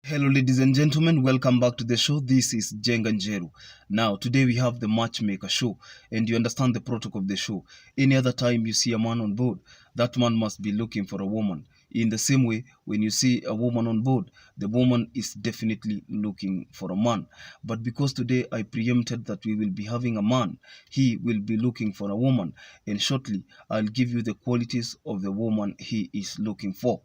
Hello, ladies and gentlemen. Welcome back to the show. This is Jenga Njeru. Now, today we have the Matchmaker show, and you understand the protocol of the show. Any other time you see a man on board, that man must be looking for a woman. In the same way, when you see a woman on board, the woman is definitely looking for a man. But because today I preempted that we will be having a man, he will be looking for a woman, and shortly I'll give you the qualities of the woman he is looking for.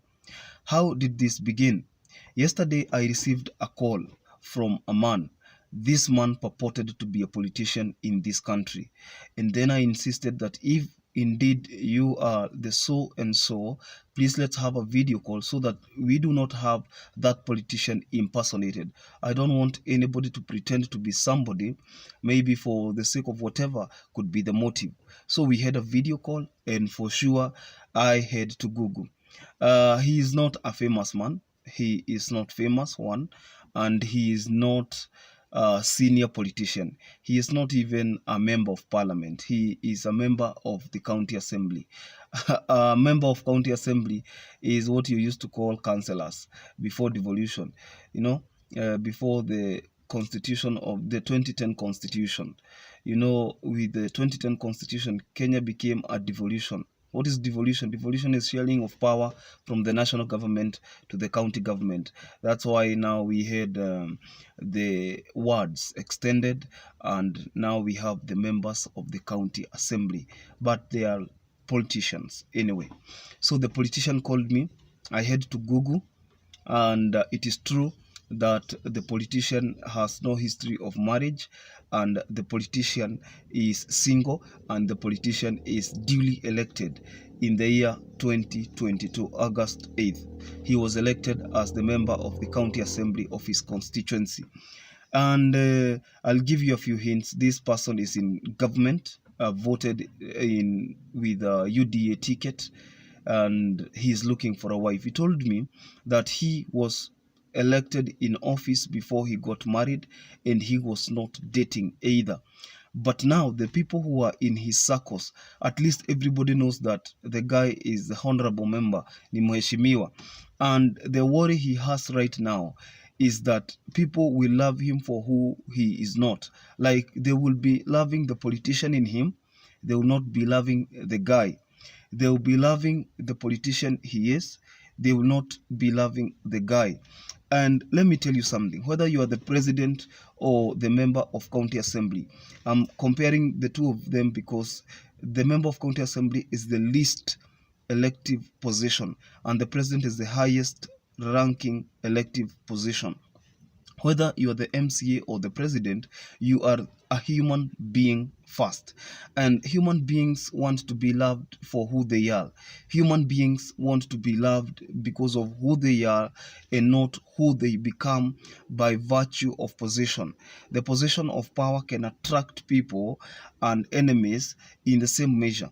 How did this begin? Yesterday, I received a call from a man. This man purported to be a politician in this country. And then I insisted that if indeed you are the so and so, please let's have a video call so that we do not have that politician impersonated. I don't want anybody to pretend to be somebody, maybe for the sake of whatever could be the motive. So we had a video call, and for sure, I had to Google. He is not a famous man. He is not famous, one, and he is not a senior politician. He is not even a member of parliament. He is a member of the county assembly. A member of county assembly is what you used to call councillors before devolution, before the constitution of the 2010 constitution. With the 2010 constitution, Kenya became a devolution. What is devolution? Devolution is sharing of power from the national government to the county government. That's why now we had the wards extended, and now we have the members of the county assembly, but they are politicians anyway. So the politician called me. I had to Google, and it is true that the politician has no history of marriage, and the politician is single, and the politician is duly elected in the year 2022, August 8th. He was elected as the member of the county assembly of his constituency. And I'll give you a few hints. This person is in government, voted in with a UDA ticket, and he's looking for a wife. He told me that he was elected in office before he got married, and he was not dating either. But now the people who are in his circles, at least everybody knows that the guy is the honorable member, ni mheshimiwa. And the worry he has right now is that people will love him for who he is not. Like, they will be loving the politician in him, they will not be loving the guy. They will be loving the politician he is, they will not be loving the guy. And let me tell you something, whether you are the president or the member of county assembly, I'm comparing the two of them because the member of county assembly is the least elective position, and the president is the highest ranking elective position. Whether you are the MCA or the president, you are a human being first. And human beings want to be loved for who they are. Human beings want to be loved because of who they are and not who they become by virtue of position. The position of power can attract people and enemies in the same measure.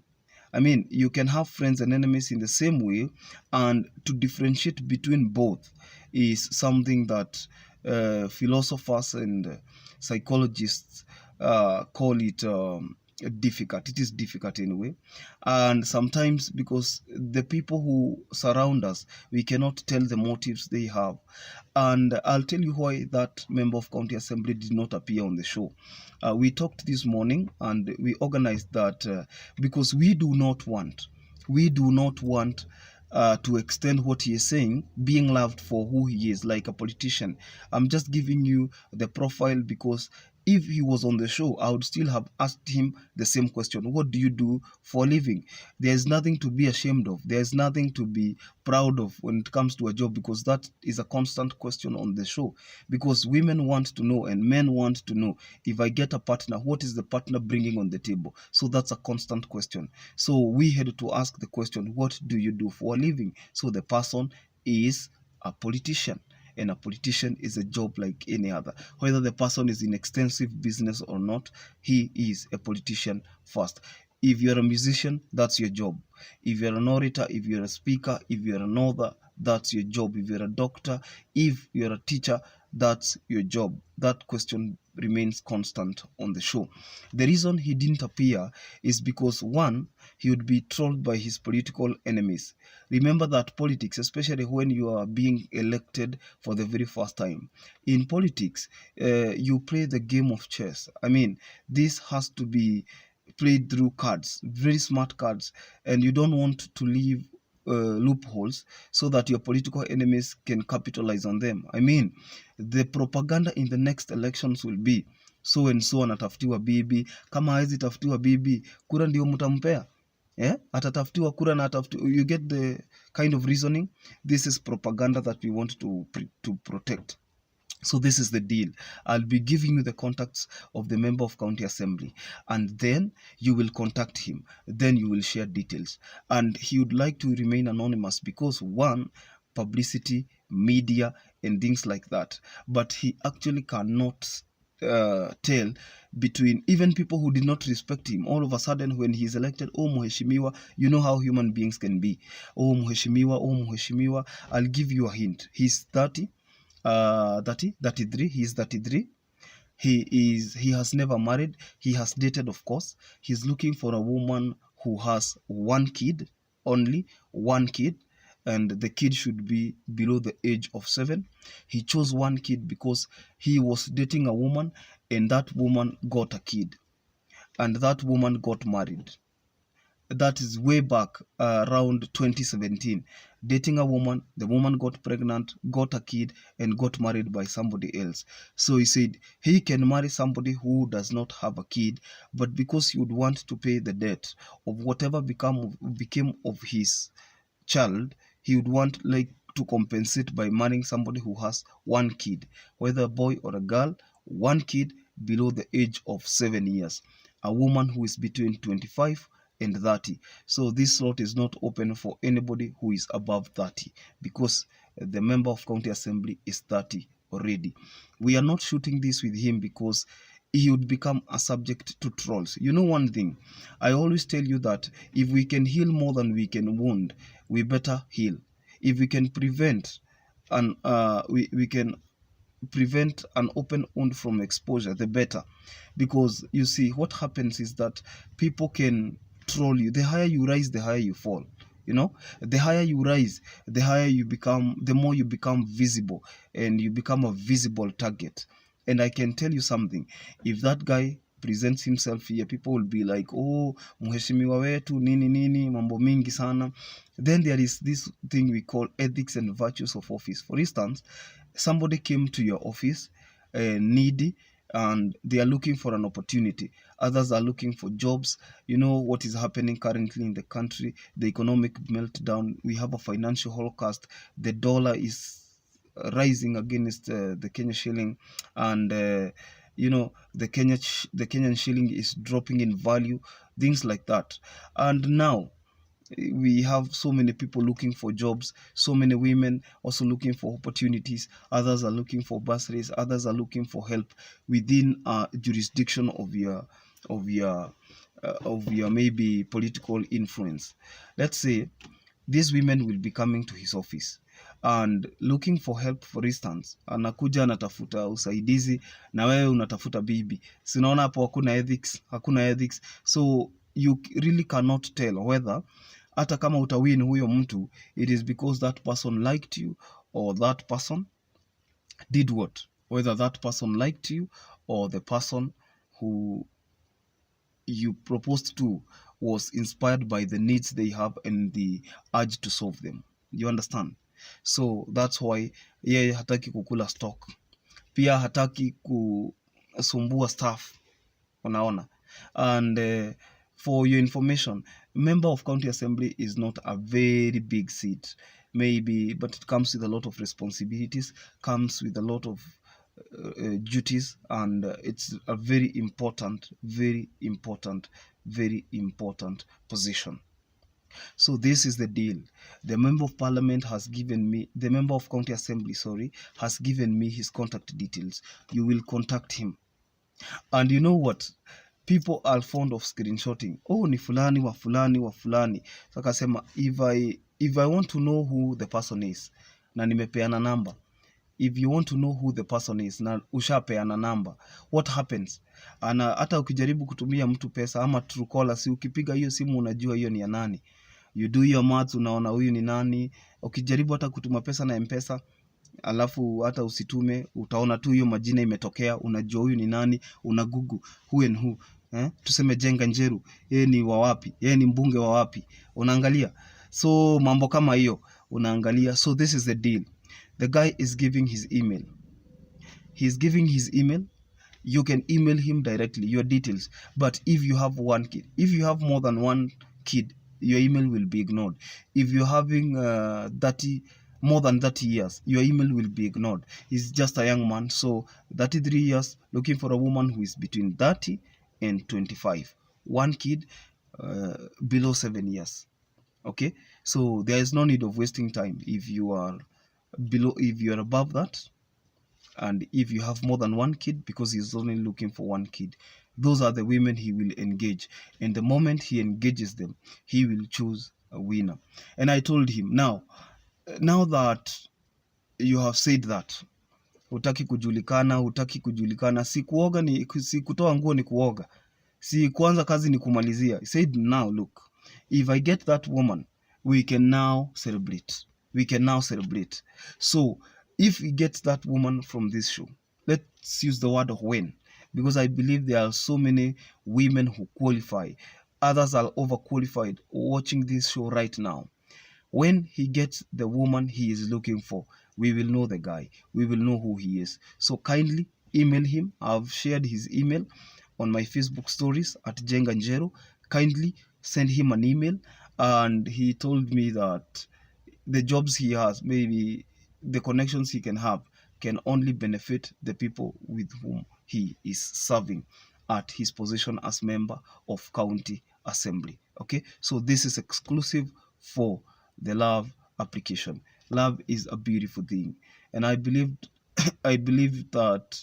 I mean, you can have friends and enemies in the same way, and to differentiate between both is something that philosophers and psychologists call it difficult. It is difficult anyway. And sometimes, because the people who surround us, we cannot tell the motives they have. And I'll tell you why that member of county assembly did not appear on the show. We talked this morning, and we organized that because we do not want to extend what he is saying, being loved for who he is, like a politician. I'm just giving you the profile because if he was on the show, I would still have asked him the same question. What do you do for a living? There's nothing to be ashamed of. There's nothing to be proud of when it comes to a job, because that is a constant question on the show. Because women want to know and men want to know, if I get a partner, what is the partner bringing on the table? So that's a constant question. So we had to ask the question, what do you do for a living? So the person is a politician. And a politician is a job like any other. Whether the person is in extensive business or not, he is a politician first. If you're a musician, that's your job. If you're an orator, if you're a speaker, if you're an author, that's your job. If you're a doctor, if you're a teacher, that's your job. That question remains constant on the show. The reason he didn't appear is because, one, he would be trolled by his political enemies. Remember that politics, especially when you are being elected for the very first time, in politics, you play the game of chess. I mean, this has to be played through cards, very smart cards, and you don't want to leave loopholes so that your political enemies can capitalize on them. I mean, the propaganda in the next elections will be so and so anatafutiwa bibi, kama hawezi tafutiwa bibi, kura ndio mtampea. Yeah? Atatafutiwa kura na atafutiwa. You get the kind of reasoning. This is propaganda that we want to protect. So this is the deal. I'll be giving you the contacts of the member of county assembly, and then you will contact him. Then you will share details. And he would like to remain anonymous because, one, publicity, media, and things like that. But he actually cannot tell between even people who did not respect him. All of a sudden, when he is elected, oh mheshimiwa, you know how human beings can be. Oh mheshimiwa, I'll give you a hint. He's 33. He is 33. He has never married. He has dated, of course. He's looking for a woman who has one kid, only one kid, and the kid should be below the age of 7. He chose one kid because he was dating a woman, and that woman got a kid, and that woman got married. That is way back around 2017. Dating a woman, the woman got pregnant, got a kid, and got married by somebody else. So he said he can marry somebody who does not have a kid, but because he would want to pay the debt of whatever became of his child, he would want to compensate by marrying somebody who has one kid, whether a boy or a girl, one kid below the age of 7 years, a woman who is between 25 and 30. So this slot is not open for anybody who is above 30 because the member of county assembly is 30 already. We are not shooting this with him because he would become a subject to trolls. You know one thing, I always tell you that if we can heal more than we can wound, we better heal. If we can prevent and we can prevent an open wound from exposure, the better. Because you see, what happens is that people can troll you. The higher you rise, the higher you fall. You know, the higher you rise, the higher you become, the more you become visible, and you become a visible target. And I can tell you something, if that guy presents himself here, people will be like, oh, mheshimiwa wetu nini nini, mambo mingi sana. Then there is this thing we call ethics and virtues of office. For instance, somebody came to your office needy, and they are looking for an opportunity. Others are looking for jobs. You know what is happening currently in the country, the economic meltdown. We have a financial holocaust. The dollar is rising against the Kenya shilling, and you know, the Kenyan shilling is dropping in value, things like that. And now we have so many people looking for jobs, so many women also looking for opportunities, others are looking for bursaries, others are looking for help within a jurisdiction of your maybe political influence. Let's say these women will be coming to his office and looking for help. For instance, anakuja anatafuta usaidizi na wewe unatafuta bibi. Sinaona hapo hakuna ethics. So you really cannot tell whether hata kama utawin huyo mtu, it is because that person liked you or that person did what, whether that person liked you or the person who you proposed to was inspired by the needs they have and the urge to solve them. You understand? So that's why yeye hataki kukula stock, pia hataki kusumbua staff, unaona. And for your information, member of county assembly is not a very big seat, maybe, but it comes with a lot of responsibilities, comes with a lot of duties, and it's a very important position. So this is the deal. The member of parliament has given me, the member of county assembly, sorry, has given me his contact details. You will contact him. And you know what? People are fond of screenshotting. Oh, ni fulani wa fulani wa fulani. So akasema, if I want to know who the person is, na nimepeana number, if you want to know who the person is na ushapeana namba, what happens? Hata ukijaribu kutumia mtu pesa ama Truecaller, si ukipiga hiyo simu unajua hiyo ni ya nani. You do your maths, unaona huyu ni nani. Ukijaribu hata kutuma pesa na M-Pesa, alafu hata usitume, utaona tu hiyo majina imetokea, unajua huyu ni nani, una Google who and who. Tuseme Jenga Njeru, yeye ni wa wapi, yeye ni mbunge wa wapi, unaangalia. So mambo kama hiyo unaangalia. So this is the deal. The guy is giving his email. He's giving his email. You can email him directly your details. But if you have one kid, if you have more than one kid, your email will be ignored. If you're having more than 30 years, your email will be ignored. He's just a young man, so 33 years, looking for a woman who is between 30 and 25. One kid, below 7 years. Okay, so there is no need of wasting time. If you are above that, and if you have more than one kid, because he's only looking for one kid, those are the women he will engage. And the moment he engages them, he will choose a winner. And I told him, now that you have said that, hutaki kujulikana, si kuoga si kutoa nguo ni kuoga, si kuanza kazi ni kumalizia. He said, now look, if I get that woman, we can now celebrate. So if he gets that woman from this show, let's use the word of when, because I believe there are so many women who qualify. Others are overqualified watching this show right now. When he gets the woman he is looking for, we will know the guy. We will know who he is. So kindly email him. I've shared his email on my Facebook stories at Jenga Njeru. Kindly send him an email. And he told me that the jobs he has, maybe the connections he can have, can only benefit the people with whom he is serving at his position as member of county assembly. Okay, so this is exclusive for the love application. Love is a beautiful thing, and I believe that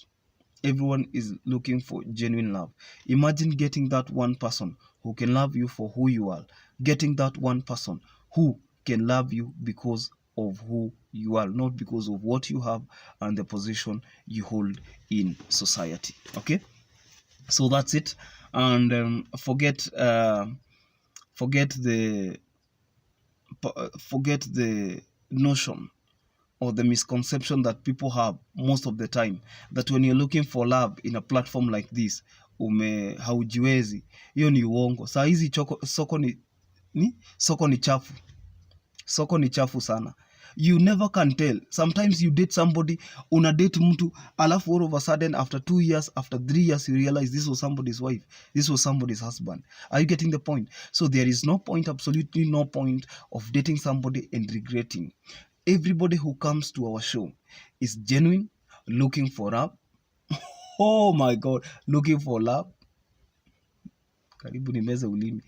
everyone is looking for genuine love. Imagine getting that one person who can love you for who you are, getting that one person who can love you because of who you are, not because of what you have and the position you hold in society. Okay, so that's it. And forget the notion or the misconception that people have most of the time, that when you're looking for love in a platform like this, haujiwezi. Hiyo ni uongo. Saa hizi soko ni chafu. Soko ni chafu sana. You never can tell. Sometimes you date somebody, una date mtu, alafu all of a sudden after 2 years, after 3 years, you realize this was somebody's wife, this was somebody's husband. Are you getting the point? So there is no point, absolutely no point of dating somebody and regretting. Everybody who comes to our show is genuine, looking for love. Oh my God, looking for love. Karibu nimeze ulimi.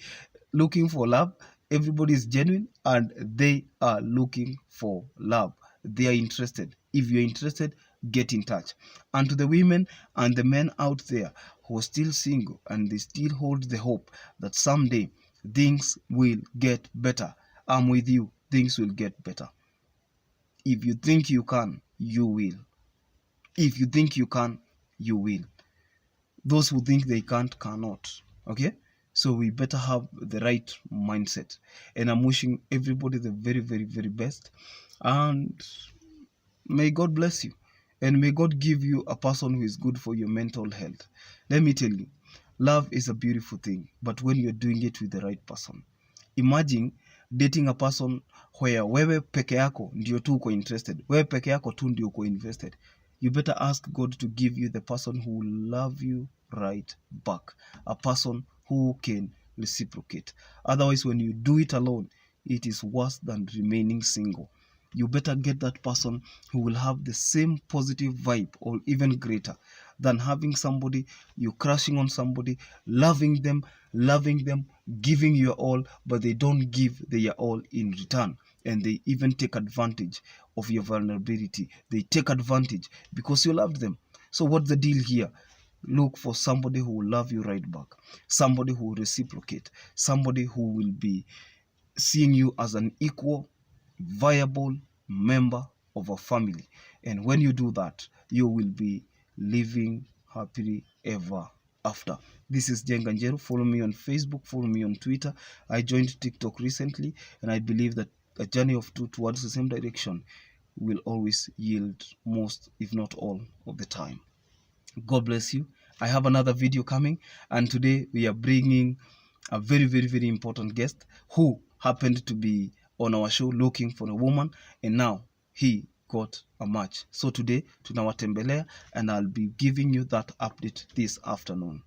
Looking for love. Everybody is genuine and they are looking for love. They are interested. If you're interested, get in touch. And to the women and the men out there who are still single and they still hold the hope that someday things will get better, I'm with you. Things will get better. If you think you can, you will. If you think you can, you will. Those who think they can't, cannot. Okay? So we better have the right mindset. And I'm wishing everybody the very, very, very best. And may God bless you. And may God give you a person who is good for your mental health. Let me tell you, love is a beautiful thing. But when you're doing it with the right person. Imagine dating a person where wewe peke yako ndio tu uko interested. Wewe peke yako tu ndio uko invested. You better ask God to give you the person who will love you right back. A person who can reciprocate. Otherwise, when you do it alone, it is worse than remaining single. You better get that person who will have the same positive vibe or even greater than having somebody, you crushing on somebody, loving them, giving your all, but they don't give their all in return. And they even take advantage of your vulnerability. They take advantage because you loved them. So what's the deal here? Look for somebody who will love you right back. Somebody who will reciprocate. Somebody who will be seeing you as an equal, viable member of a family. And when you do that, you will be living happily ever after. This is Jenga Njeru. Follow me on Facebook, follow me on Twitter. I joined TikTok recently, and I believe that a journey of two towards the same direction will always yield most, if not all, of the time. God bless you. I have another video coming, and today we are bringing a very, very, very important guest who happened to be on our show looking for a woman, and now he got a match. So today tunawatembelea, and I'll be giving you that update this afternoon.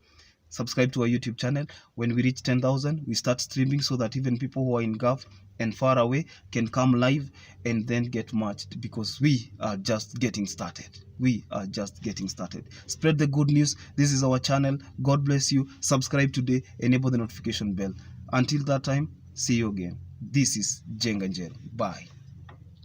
Subscribe to our YouTube channel. When we reach 10,000, we start streaming so that even people who are in Gulf and far away can come live and then get matched, because we are just getting started. We are just getting started. Spread the good news. This is our channel. God bless you. Subscribe today. Enable the notification bell. Until that time, see you again. This is Jenga Njeru. Bye.